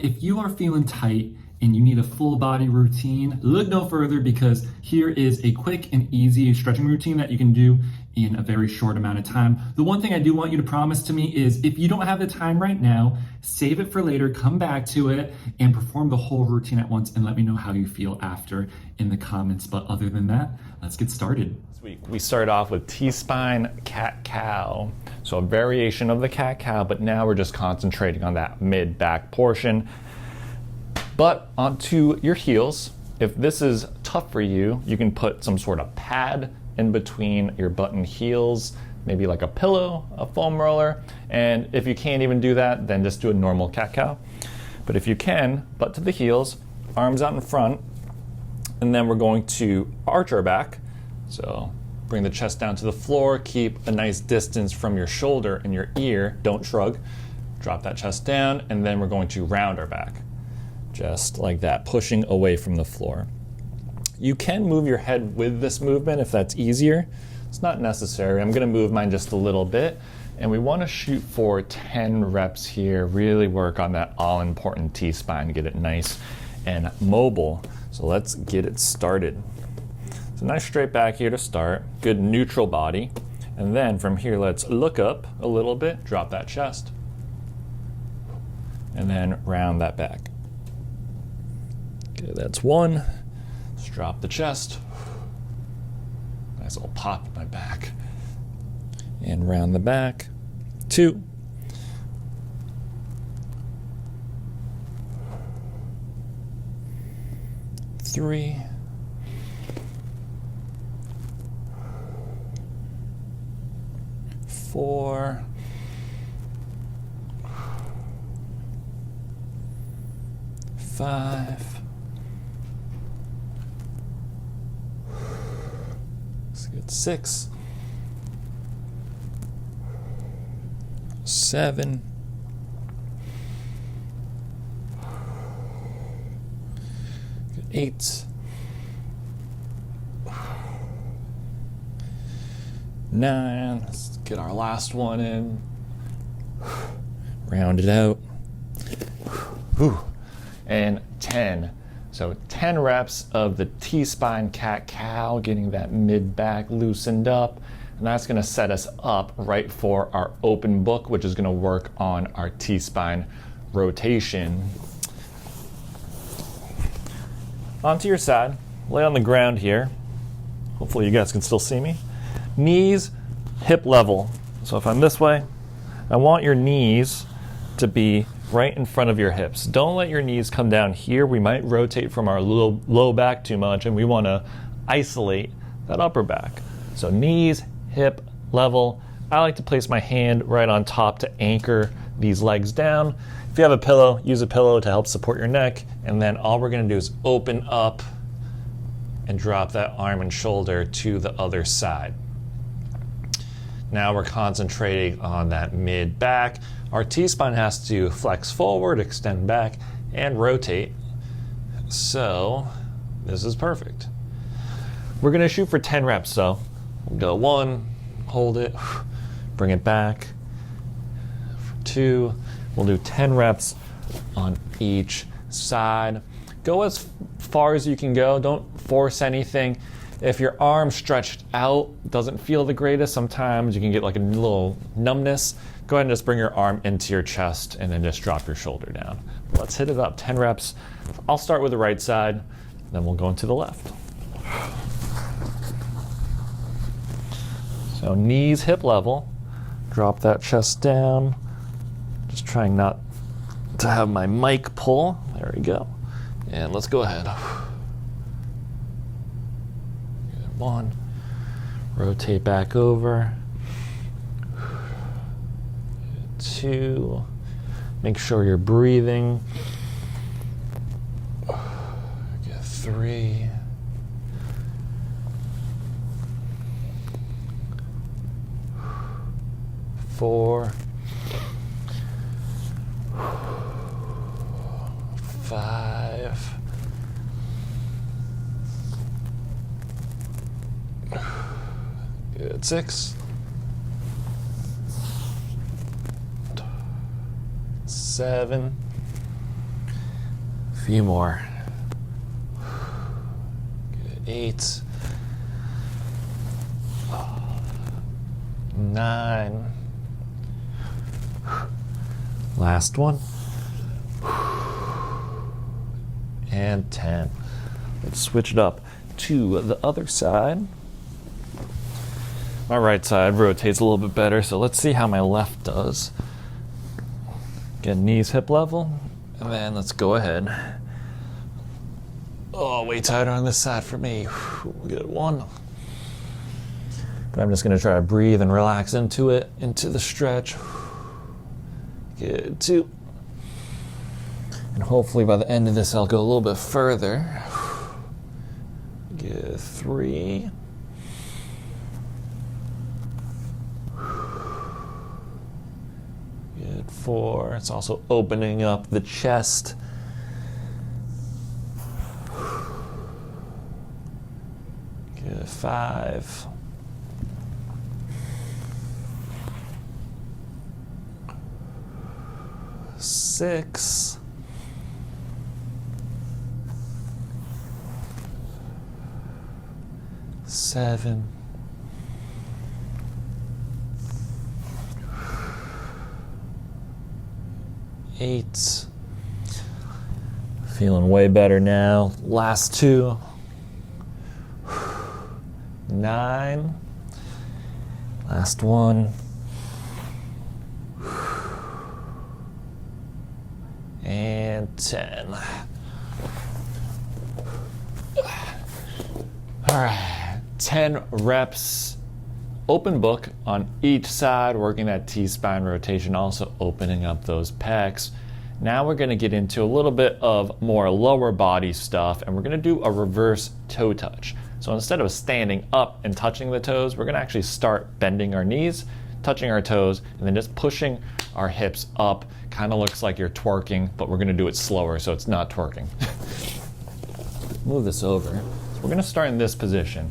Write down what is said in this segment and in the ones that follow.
If you are feeling tight and you need a full body routine, look no further because here is a quick and easy stretching routine that you can do in a very short amount of time. The one thing I do want you to promise to me is if you don't have the time right now, save it for later, come back to it and perform the whole routine at once and let me know how you feel after in the comments. But other than that, let's get started. This week we started off with T-spine cat-cow. So a variation of the cat-cow, but now we're just concentrating on that mid-back portion. But onto your heels. If this is tough for you, you can put some sort of pad in between your butt and heels, maybe like a pillow, a foam roller. And if you can't even do that, then just do a normal cat-cow. But if you can, butt to the heels, arms out in front, and then we're going to arch our back. So bring the chest down to the floor, keep a nice distance from your shoulder and your ear, don't shrug. Drop that chest down, and then we're going to round our back. Just like that, pushing away from the floor. You can move your head with this movement if that's easier. It's not necessary. I'm gonna move mine just a little bit, and we wanna shoot for 10 reps here, really work on that all-important T-spine, get it nice and mobile. So let's get it started. So nice straight back here to start, good neutral body. And then from here, let's look up a little bit, drop that chest, and then round that back. Okay, that's one. Let's drop the chest. Nice little pop in my back. And round the back. 2. 3. 4. 5. Let's get 6. 7. 8. 9. Let's get our last one in. Round it out. And 10. So 10 reps of the T-spine cat-cow, getting that mid-back loosened up. And that's gonna set us up right for our open book, which is gonna work on our T-spine rotation. Onto your side, lay on the ground here. Hopefully you guys can still see me. Knees hip level. So if I'm this way, I want your knees to be right in front of your hips. Don't let your knees come down here. We might rotate from our low back too much, and we want to isolate that upper back. So knees hip level. I like to place my hand right on top to anchor these legs down. If you have a pillow, use a pillow to help support your neck, and then all we're going to do is open up and drop that arm and shoulder to the other side. Now we're concentrating on that mid back. Our T-spine has to flex forward, extend back, and rotate. So this is perfect. We're gonna shoot for 10 reps, so we'll go 1, hold it, bring it back. For 2, we'll do 10 reps on each side. Go as far as you can go, don't force anything. If your arm stretched out doesn't feel the greatest, sometimes you can get like a little numbness. Go ahead and just bring your arm into your chest and then just drop your shoulder down. Let's hit it up, 10 reps. I'll start with the right side, then we'll go into the left. So knees hip level, drop that chest down. Just trying not to have my mic pull. There we go. And let's go ahead. 1, rotate back over. 2, make sure you're breathing. Get 3. 4. 5. Good. 6. 7. few more. Good. 8, 9. Last one. And 10. Let's switch it up to the other side. My right side rotates a little bit better, so let's see how my left does. Get knees hip level, and then let's go ahead. Oh, way tighter on this side for me. Good 1. But I'm just gonna try to breathe and relax into it, into the stretch. Good 2. And hopefully by the end of this, I'll go a little bit further. Good 3. Good 4. It's also opening up the chest. Good 5. 6. 7. 8. Feeling way better now. Last 2. 9. Last 1. And 10. All right, 10 reps. Open book on each side, working that T-spine rotation, also opening up those pecs. Now we're gonna get into a little bit of more lower body stuff, and we're gonna do a reverse toe touch. So instead of standing up and touching the toes, we're gonna actually start bending our knees, touching our toes, and then just pushing our hips up. Kind of looks like you're twerking, but we're gonna do it slower so it's not twerking. Move this over. So we're gonna start in this position.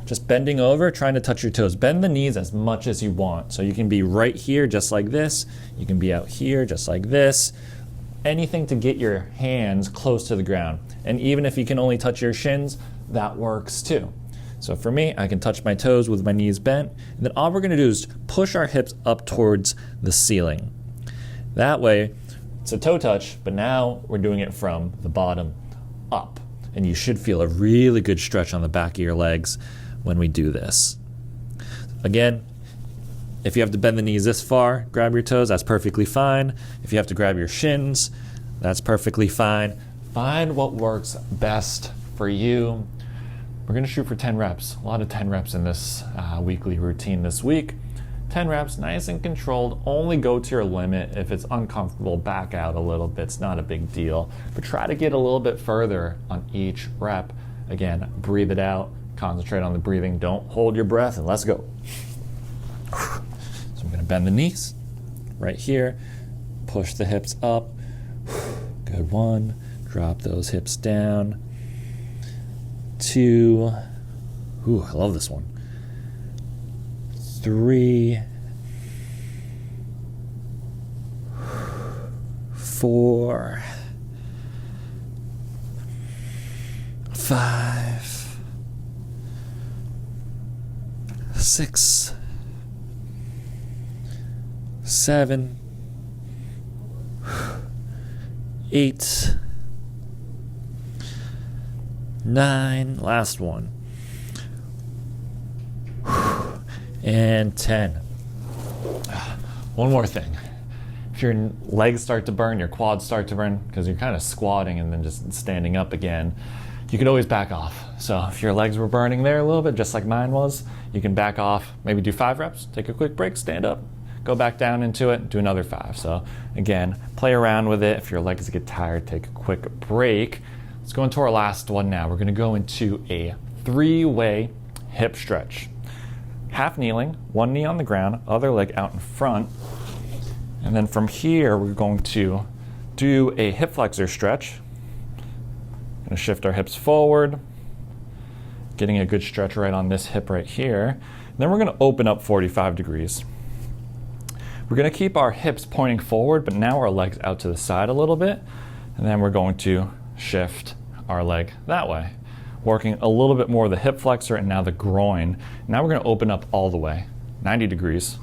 Just bending over, trying to touch your toes. Bend the knees as much as you want. So you can be right here just like this. You can be out here just like this. Anything to get your hands close to the ground. And even if you can only touch your shins, that works too. So for me, I can touch my toes with my knees bent. And then all we're gonna do is push our hips up towards the ceiling. That way, it's a toe touch, but now we're doing it from the bottom up. And you should feel a really good stretch on the back of your legs when we do this. Again, if you have to bend the knees this far, grab your toes, that's perfectly fine. If you have to grab your shins, that's perfectly fine. Find what works best for you. We're gonna shoot for 10 reps. A lot of 10 reps in this weekly routine this week. 10 reps, nice and controlled. Only go to your limit. If it's uncomfortable, back out a little bit. It's not a big deal. But try to get a little bit further on each rep. Again, breathe it out. Concentrate on the breathing. Don't hold your breath, and let's go. So I'm gonna bend the knees right here. Push the hips up. Good 1. Drop those hips down. 2. Ooh, I love this one. 3. 4. 5. 6. 7. 8. 9. Last one. And 10. One more thing. If your legs start to burn, your quads start to burn, because you're kind of squatting and then just standing up again, you can always back off. So if your legs were burning there a little bit, just like mine was, you can back off, maybe do 5 reps, take a quick break, stand up, go back down into it, do another 5. So again, play around with it. If your legs get tired, take a quick break. Let's go into our last one now. We're gonna go into a 3-way hip stretch. Half kneeling, one knee on the ground, other leg out in front. And then from here, we're going to do a hip flexor stretch. Gonna shift our hips forward, getting a good stretch right on this hip right here. And then we're gonna open up 45 degrees. We're gonna keep our hips pointing forward, but now our legs out to the side a little bit. And then we're going to shift our leg that way, working a little bit more of the hip flexor and now the groin. Now we're going to open up all the way, 90 degrees,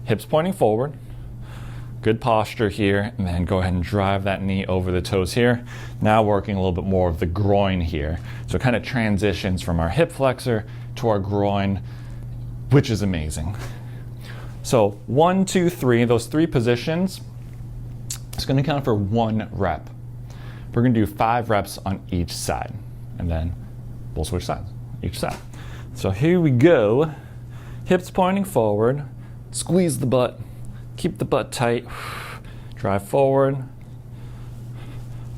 hips pointing forward. Good posture here, and then go ahead and drive that knee over the toes here. Now working a little bit more of the groin here. So it kind of transitions from our hip flexor to our groin, which is amazing. So 1, 2, 3, those 3 positions, it's going to count for 1 rep. We're going to do 5 reps on each side, and then we'll switch sides, each side. So here we go. Hips pointing forward, squeeze the butt. Keep the butt tight, drive forward,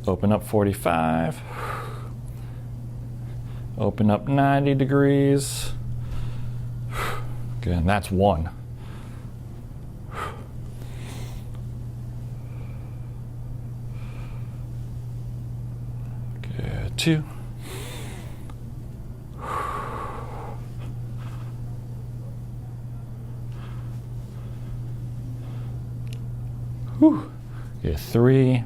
open up 45, open up 90 degrees. Good, and that's 1. Good, 2. Whew. Okay, 3.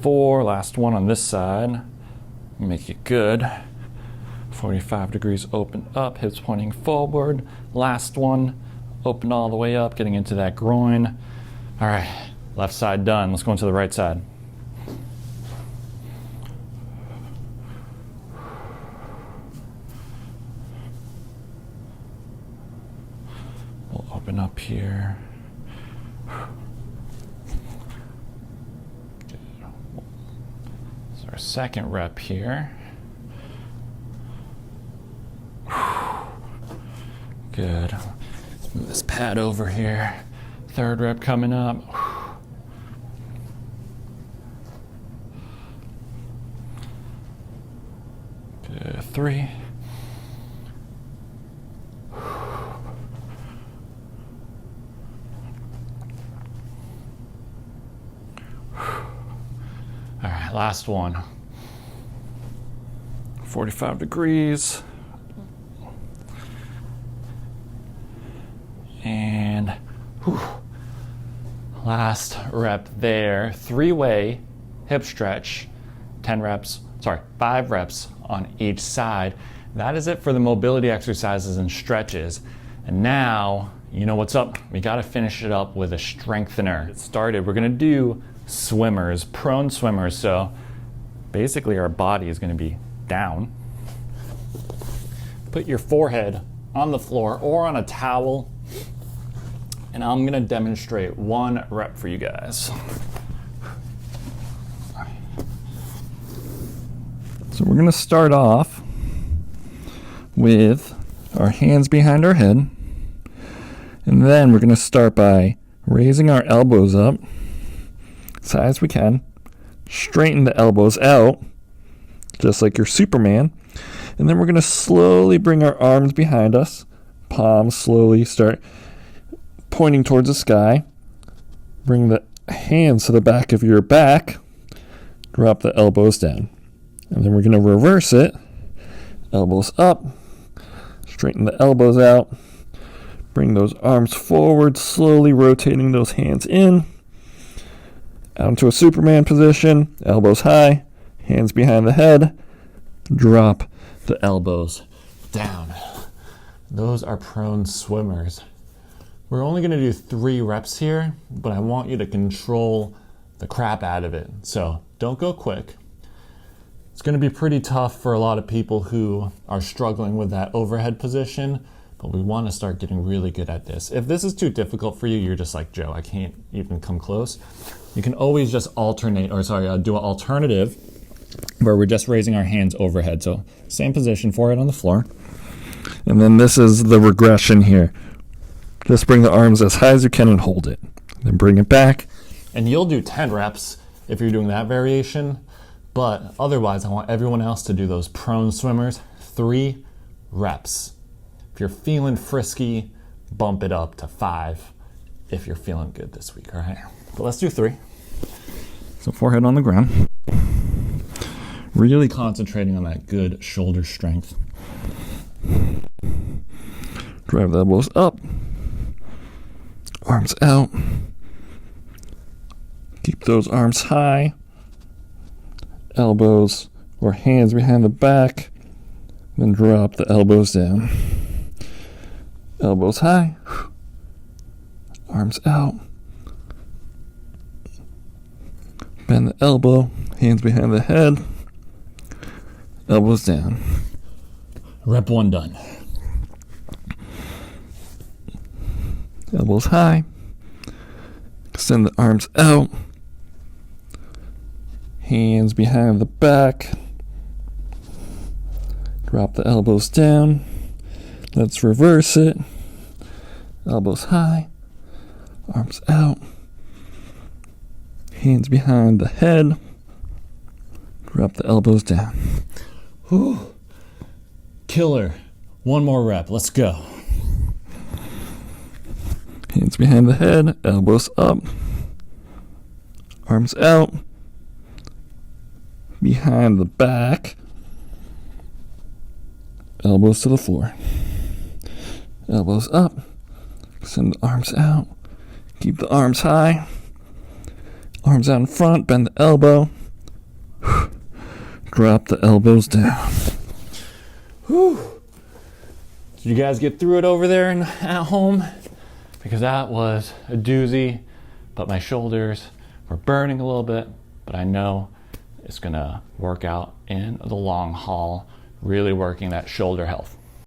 4, last one on this side. Make it good. 45 degrees, open up, hips pointing forward. Last one, open all the way up, getting into that groin. All right, left side done. Let's go into the right side. We'll open up here. Our second rep here. Good. Let's move this pad over here. Third rep coming up. Good. 3. All right, last one. 45 degrees. And whew, last rep there. 3-way hip stretch, 5 reps on each side. That is it for the mobility exercises and stretches. And now, you know what's up. We gotta finish it up with a strengthener. Get started, we're gonna do swimmers, prone swimmers. So basically our body is going to be down. Put your forehead on the floor or on a towel, and I'm going to demonstrate 1 rep for you guys. So we're going to start off with our hands behind our head, and then we're going to start by raising our elbows up as high as we can. Straighten the elbows out, just like your Superman. And then we're going to slowly bring our arms behind us. Palms slowly start pointing towards the sky. Bring the hands to the back of your back. Drop the elbows down. And then we're going to reverse it. Elbows up. Straighten the elbows out. Bring those arms forward, slowly rotating those hands in. Out into a Superman position, elbows high, hands behind the head, drop the elbows down. Those are prone swimmers. We're only going to do 3 reps here, but I want you to control the crap out of it. So don't go quick. It's going to be pretty tough for a lot of people who are struggling with that overhead position, but we want to start getting really good at this. If this is too difficult for you, you're just like, Joe, I can't even come close. You can always just do an alternative where we're just raising our hands overhead. So same position, forehead on the floor. And then this is the regression here. Just bring the arms as high as you can and hold it. Then bring it back. And you'll do 10 reps if you're doing that variation. But otherwise, I want everyone else to do those prone swimmers, 3 reps. If you're feeling frisky, bump it up to 5 if you're feeling good this week, all right? But let's do 3. So forehead on the ground. Really concentrating on that good shoulder strength. Drive the elbows up. Arms out. Keep those arms high. Elbows or hands behind the back. Then drop the elbows down. Elbows high. Arms out. Bend the elbow. Hands behind the head. Elbows down. Rep 1 done. Elbows high. Extend the arms out. Hands behind the back. Drop the elbows down. Let's reverse it. Elbows high. Arms out. Hands behind the head. Drop the elbows down. Whew. Killer. 1 more rep. Let's go. Hands behind the head. Elbows up. Arms out. Behind the back. Elbows to the floor. Elbows up. Send the arms out. Keep the arms high. Arms out in front. Bend the elbow. Drop the elbows down. Whew. Did you guys get through it over there and at home? Because that was a doozy, but my shoulders were burning a little bit, but I know it's gonna work out in the long haul, really working that shoulder health.